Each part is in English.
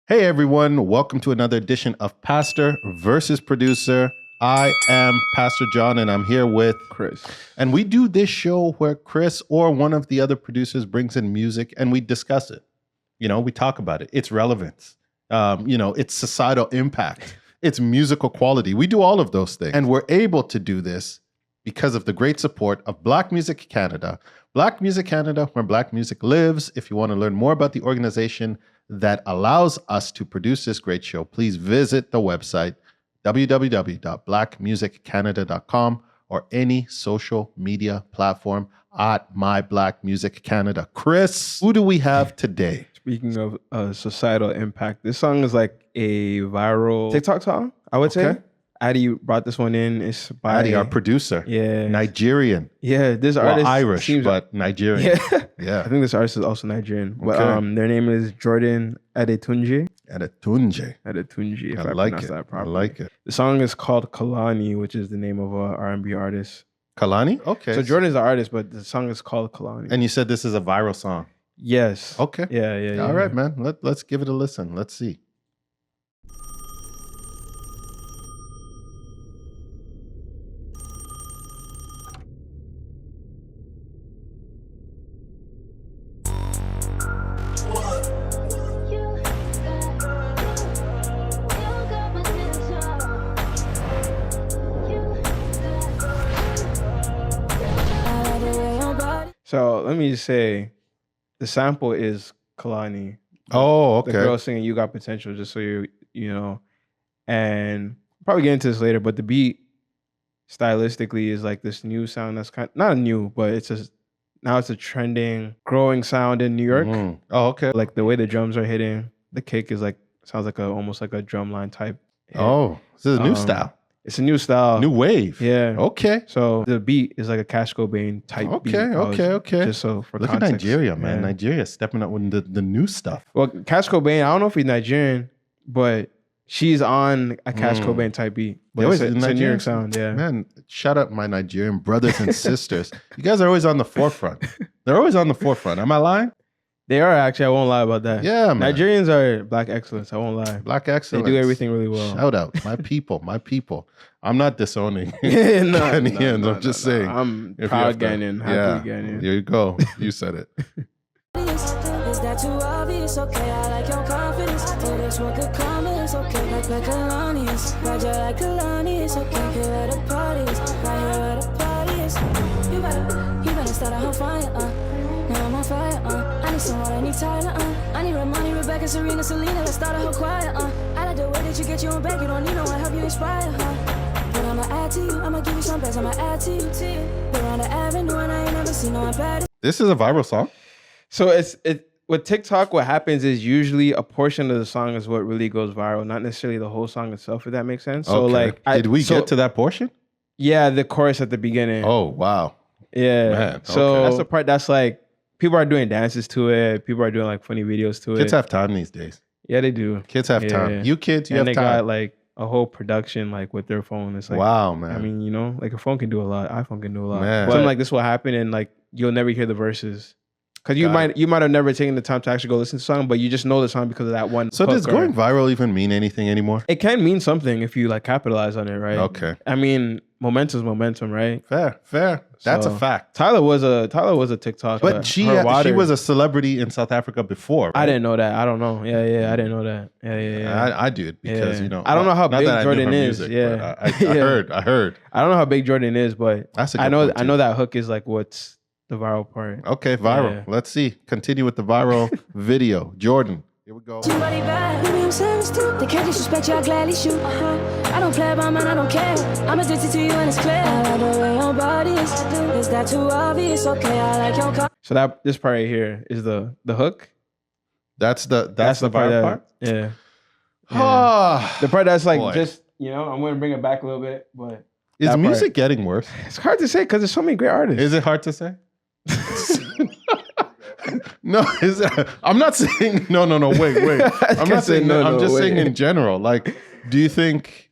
Hey everyone, welcome to another edition of Pastor versus Producer. I am Pastor John and I'm here with Chris. And we do this show where Chris or one of the other producers brings in music and we discuss it. You know, we talk about it, its relevance, its societal impact, its musical quality. We do all of those things. And we're able to do this because of the great support of Black Music Canada. Black Music Canada, where Black music lives. If you want to learn more about the organization that allows us to produce this great show, please visit the website www.blackmusiccanada.com or any social media platform at My Black Music Canada. Chris, who do we have today? Speaking of societal impact, this song is like a viral TikTok song, I would say. Addy brought this one in. It's by Addy, our producer. Yeah. Nigerian. Yeah, this artist Irish, but Nigerian. Yeah. I think this artist is also Nigerian. But their name is Jordan Adetunji. Adetunji, if I I like pronounce it. that properly. I like it. The song is called Kehlani, which is the name of a R&B artist. Kehlani? Okay. So Jordan's the artist, but the song is called Kehlani. And you said this is a viral song. Yes. Okay. Yeah. All right, man. Let's give it a listen. Let's see. So let me just say, the sample is Kehlani. Oh, okay. The girl singing "You Got Potential," just so you know, and I'll probably get into this later. But the beat, stylistically, is like this new sound that's kind of, not new, but it's a trending, growing sound in New York. Mm. Oh, okay. Like the way the drums are hitting, the kick is like sounds like almost like a drumline type hit. Oh, this is a new style. It's a new style. New wave. Yeah. Okay. So the beat is like a Cash Cobain type beat. Okay. Just so for Look context. at Nigeria, man. Yeah. Nigeria stepping up with the new stuff. Well, Cash Cobain, I don't know if he's Nigerian, but she's on a Cash Cobain type beat. But it's a New York sound, yeah. Man, shout out my Nigerian brothers and sisters. You guys are always on the forefront. They're always on the forefront. Am I lying? They are actually. I won't lie about that. Yeah, man. Nigerians are Black excellence. I won't lie. Black excellence. They do everything really well. Shout out. My people. I'm not disowning Ghanaians. I'm just saying. I'm proud Ghanaian. Happy Ghanaian. There you go. You said it. Is that too obvious? Okay, I like your confidence. Oh, this one could come, it's okay. Like Kehlani is. Roger like Kehlani is. Okay, here at the parties. Right here at the parties. You better start a whole fire, Now I'm on fire, I need someone, I need Tyler, I need Ramani, Rebecca, Serena, Selena. Let's start a whole choir, I like the way that you get your own back. You don't need no one, help you inspire, But I'ma add to you, I'ma give you some best, I'ma add to you. We're on the avenue and I ain't never seen no one better. This is a viral song? So with TikTok, what happens is usually a portion of the song is what really goes viral, not necessarily the whole song itself, if that makes sense. So did we get to that portion? Yeah, the chorus at the beginning. Oh, wow. Yeah. Man, so that's the part that's like, people are doing dances to it. People are doing like funny videos to it. Kids have time these days. Yeah, they do. Kids have time. You kids, you have time. time. And they got like a whole production like with their phone. It's like, wow, man. I mean, you know, like a phone can do a lot. iPhone can do a lot. Man. Something like this will happen and like you'll never hear the verses. Because you might have never taken the time to actually go listen to the song, but you just know the song because of that one. So does going viral even mean anything anymore? It can mean something if you like capitalize on it, right? Okay. I mean, momentum's momentum, right? Fair. That's a fact. Tyler was a TikTok. But she was a celebrity in South Africa before. Right? I didn't know that. I don't know. Yeah. I didn't know that. Yeah. I do because you know. I don't know how big Jordan is. Music, I heard. I don't know how big Jordan is, but I know that hook is like what's the viral part. Okay, viral. Yeah. Let's see. Continue with the viral video. Jordan. Here we go. Somebody bad. Maybe I'm serious too. They can't disrespect you, I'll gladly shoot. I don't play about mine, I don't care. I'm addicted to you and it's clear. I like the way your body is that too obvious? Okay, I like your car. So this part right here is the hook. That's the viral part? Yeah. Yeah. The part that's like just, you know, I'm gonna bring it back a little bit, but is music getting worse? It's hard to say because there's so many great artists. Is it hard to say? No, I'm not saying no. Wait. I'm not saying no. I'm just saying in general. Like, do you think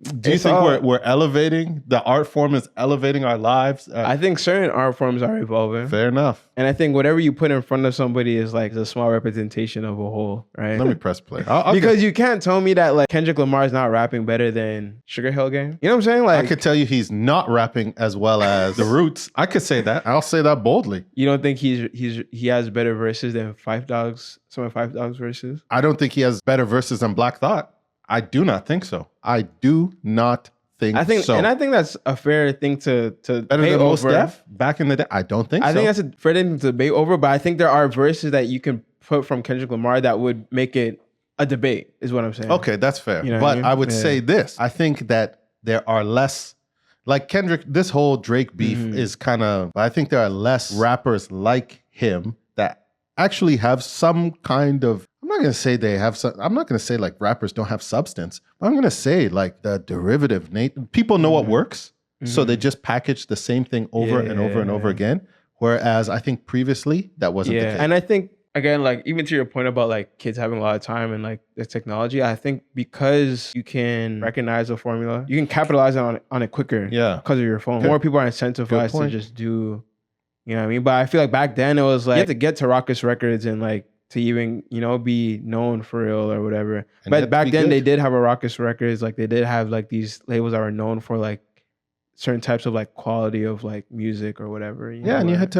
Do you think we're elevating? The art form is elevating our lives? I think certain art forms are evolving. Fair enough. And I think whatever you put in front of somebody is like a small representation of a whole, right? Let me press play. Because you can't tell me that like Kendrick Lamar is not rapping better than Sugar Hill Gang. You know what I'm saying? Like I could tell you he's not rapping as well as The Roots. I could say that. I'll say that boldly. You don't think he has better verses than Five Dogs? Some of Five Dogs verses? I don't think he has better verses than Black Thought. I do not think so. I do not think so. And I think that's a fair thing to better than Mos Def back in the day. I don't think so. I think that's a fair thing to debate over, but I think there are verses that you can put from Kendrick Lamar that would make it a debate, is what I'm saying. Okay, that's fair. You know but what I mean? I would say this. I think that there are less, like Kendrick, this whole Drake beef is kind of, I think there are less rappers like him that actually have some kind of, I'm not going to say they have some, I'm not going to say like rappers don't have substance, but I'm going to say like the derivative, people know what works. So they just package the same thing over and over and over again. Whereas I think previously that wasn't the case. And I think, again, like even to your point about like kids having a lot of time and like the technology, I think because you can recognize the formula, you can capitalize on it quicker because of your phone. More people are incentivized to just do, you know what I mean? But I feel like back then it was like you had to get to Raucous Records and like to even, you know, be known for real or whatever. And but back then they did have a Raucous Records. Like they did have like these labels that were known for like certain types of like quality of like music or whatever. You know, and you had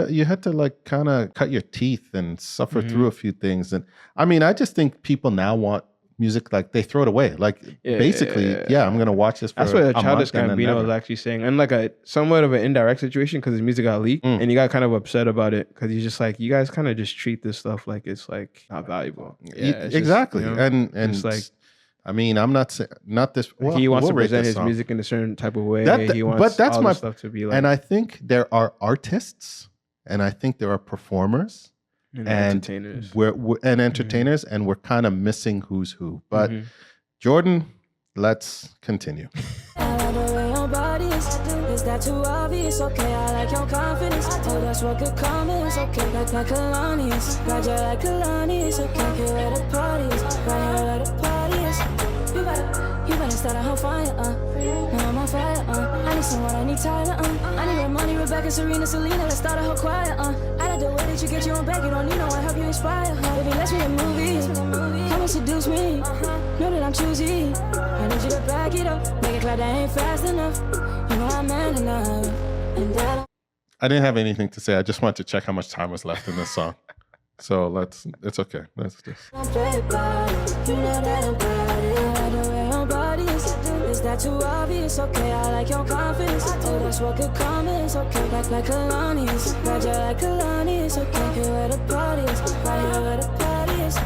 to like kind of cut your teeth and suffer through a few things. And I mean, I just think people now want music, like they throw it away. Like basically, I'm going to watch this for That's what a Childish month Gambino was actually saying. And like a somewhat of an indirect situation because his music got leaked and he got kind of upset about it because he's just like, you guys kind of just treat this stuff like it's like not valuable. Exactly. Just, you know, and it's like, I mean, I'm not saying not this. Well, he wants to present his song. music in a certain type of way. He wants but that's all my this stuff to be like. And I think there are artists, and I think there are performers, and entertainers. We're entertainers, and we're kind of missing who's who. But Jordan, let's continue. Is that too obvious? Okay, I like your confidence. Oh, that's what could come is okay. Like Kehlani is, Roger like Kehlani is okay. Here at the parties, right here at the parties. You better start a whole fire, Now I'm on fire, I need someone, I need Tyler, I need Ramoni, Rebecca, Serena, Selena. Let's start a whole choir, I like the way that you get your own back. You don't need no one, help you inspire, Baby, let's be a movie. Come and seduce me. Know that I'm choosy. I need you to back it up. Make it clear that ain't fast enough. You know I'm man enough. And that I didn't have anything to say. I just wanted to check how much time was left in this song. So it's okay. Let's just. Is that too obvious? Okay, I like your confidence. Oh, that's what could come is okay. Like Kehlani is, Roger like Kehlani is okay. Here at the parties, right here at the parties.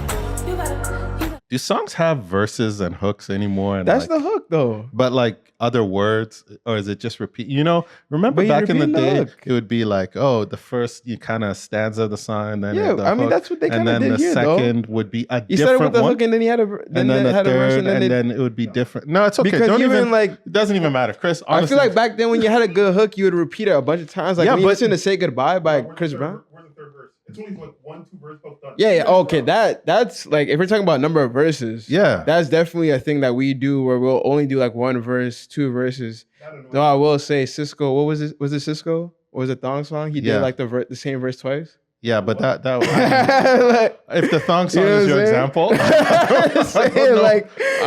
You better. Do songs have verses and hooks anymore? And That's the hook, though. But like other words, or is it just repeat? You know, remember back in the day, it would be like, oh, the first you kind of stanza of the song, and then the hook, that's what they kind of did here, and then the second would be a you different started with the one, hook, and then he had a and then the third, and then it would be different. No, it's okay. Because Don't even like it doesn't even matter, Chris. Honestly, I feel like back then when you had a good hook, you would repeat it a bunch of times. Like when you listen to "Say Goodbye" by Chris Brown. Where's the third verse? It's only like 1-2 verses both done. Yeah. Okay. That's like if we're talking about number of verses. Yeah. That's definitely a thing that we do where we'll only do like one verse, 2 verses. Though I will say Cisco. What was it? Was it Cisco? Or was it Thong Song? He did like the same verse twice. Yeah, but that like, if the thong song is your example, I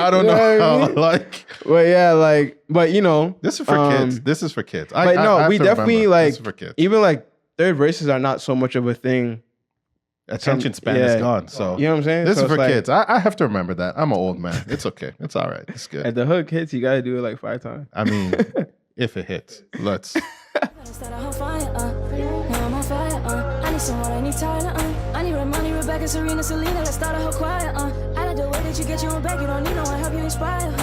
don't know how, like. Well, yeah, like, but you know, this is for kids. This is for kids. But no, we definitely like. This is for kids. Even like third verses are not so much of a thing. Attention span is gone. So you know what I'm saying? This is for kids. I have to remember that. I'm an old man. It's okay. It's all right. It's good. At the hook hits, you gotta do it like 5 times. I mean, if it hits, let's. I need someone, I need Tyler, I need Ramoni, Rebecca, Serena, Selena. Let's start a whole choir, I like the way that you get your own back. You don't need no one, help you inspire,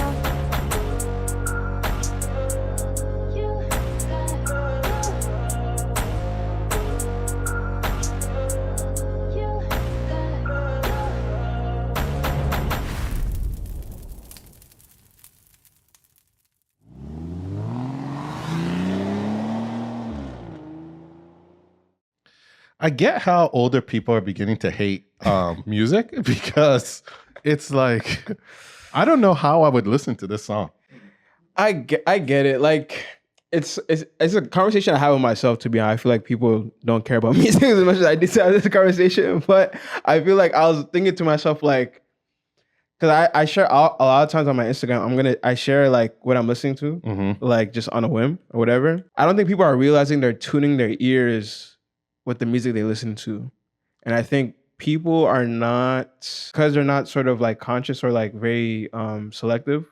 I get how older people are beginning to hate music because it's like, I don't know how I would listen to this song. I get it. Like it's a conversation I have with myself. To be honest, I feel like people don't care about music as much as I did to have this conversation. But I feel like I was thinking to myself like, because I share a lot of times on my Instagram, I share like what I'm listening to, like just on a whim or whatever. I don't think people are realizing they're tuning their ears with the music they listen to, and I think people are not, because they're not sort of like conscious or like very selective.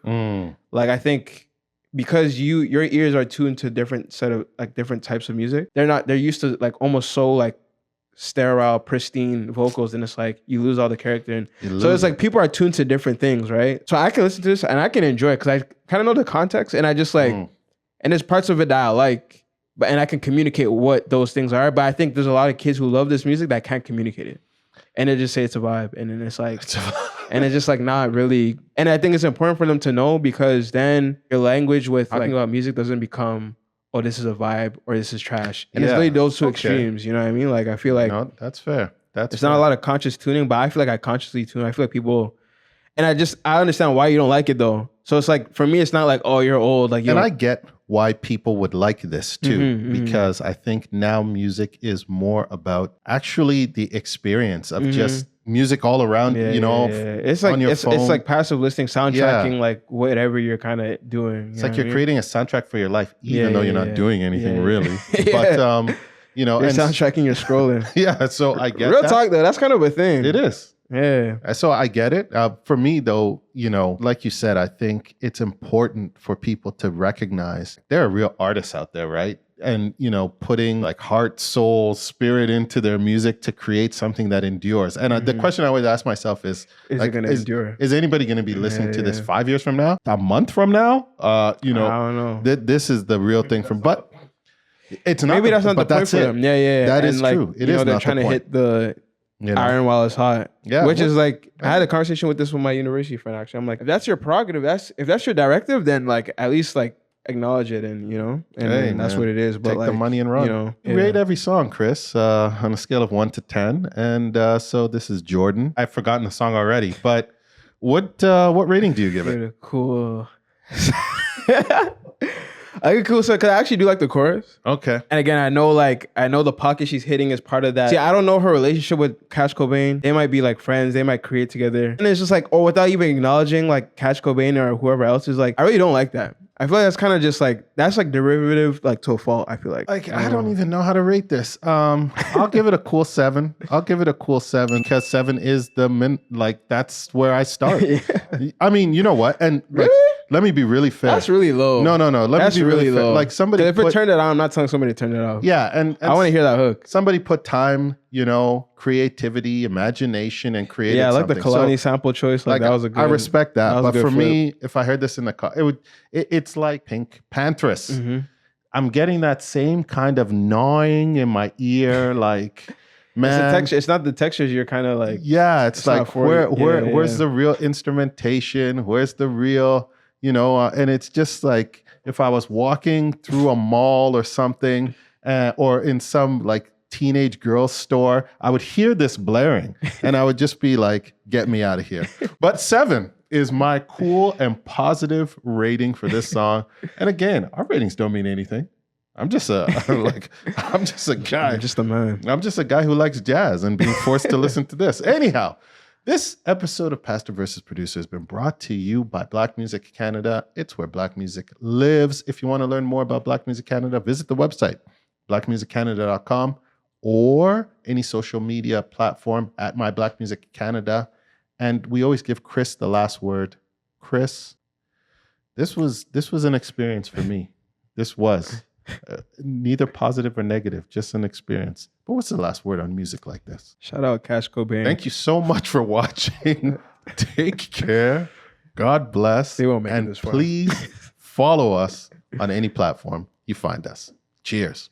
Like I think because your ears are tuned to different set of like different types of music, they're used to like almost so like sterile, pristine vocals, and it's like you lose all the character. And so it's like people are tuned to different things, right? So I can listen to this and I can enjoy it because I kind of know the context, and I just like, and there's parts of it that I like, and I can communicate what those things are. But I think there's a lot of kids who love this music that can't communicate it, and they just say it's a vibe, and then it's like, and it's just like not really. And I think it's important for them to know, because then your language with talking about music doesn't become, oh, this is a vibe or this is trash. And it's really those two extremes, you know what I mean? Like, I feel like... No, that's fair. It's not a lot of conscious tuning, but I feel like I consciously tune. I feel like people... And I understand why you don't like it, though. So it's like, for me, it's not like, oh, you're old. Like, and I get why people would like this, too. Because I think now music is more about actually the experience of just music all around, It's like, on your phone. It's like passive listening, soundtracking, like whatever you're kind of doing. It's like you're creating a soundtrack for your life, even though you're not doing anything really. But, you're soundtracking, you're scrolling. So I get Real talk, though, that's kind of a thing. It is. Yeah. So I get it. For me, though, like you said, I think it's important for people to recognize there are real artists out there, right? And, putting like heart, soul, spirit into their music to create something that endures. And the question I always ask myself is like, it going to endure? Is anybody going to be listening to this 5 years from now? A month from now? I don't know. This is the real thing but it's not. Maybe that's not the point for them. Yeah. That is true. It is they're not trying the to point. hit the iron while it's hot. Yeah. Which is like, I had a conversation with this with my university friend, actually. I'm like, if that's your prerogative, if that's your directive, then like at least like acknowledge it, and and that's what it is. But take like, the money and run. Rate every song, Chris, on a scale of 1 to 10. And so this is Jordan. I've forgotten the song already, but what rating do you give it? Cool. I get cool, so because I actually do like the chorus. Okay. And again, I know the pocket she's hitting is part of that. See, I don't know her relationship with Cash Cobain. They might be like friends. They might create together. And it's just like, or without even acknowledging like Cash Cobain or whoever else is like, I really don't like that. I feel like that's kind of just like, that's like derivative like to a fault, I feel like. I don't even know how to rate this. I'll give it a cool 7. Because 7 is that's where I start. I mean, you know what? And let me be really fair. That's really low. No. Let me be really low. Like somebody if it turned it on, I'm not telling somebody to turn it off. Yeah, and I want to hear that hook. Somebody put time, creativity, imagination, and created Yeah, I like something. the Kehlani sample choice. Like that was a good. I respect that. But for flip. me, if I heard this in the car, it's like Pink Panthers. I'm getting that same kind of gnawing in my ear, like. Man, it's the texture. It's not the textures. You're kind of like. Yeah, it's like where's the real instrumentation? Where's the real, and it's just like if I was walking through a mall or something, or in some like teenage girl's store, I would hear this blaring, and I would just be like, "Get me out of here." But 7 is my cool and positive rating for this song. And again, our ratings don't mean anything. I'm just a guy. I'm just a man. I'm just a guy who likes jazz and being forced to listen to this. Anyhow, this episode of Pastor versus Producer has been brought to you by Black Music Canada. It's where Black music lives. If you want to learn more about Black Music Canada, visit the website, blackmusiccanada.com, or any social media platform at My Black Music Canada. And we always give Chris the last word. Chris, this was an experience for me. This was. Neither positive or negative, just an experience. But what's the last word on music like this? Shout out Cash Cobain. Thank you so much for watching. Take care. God bless. They won't make and this far. Please follow us on any platform you find us. Cheers.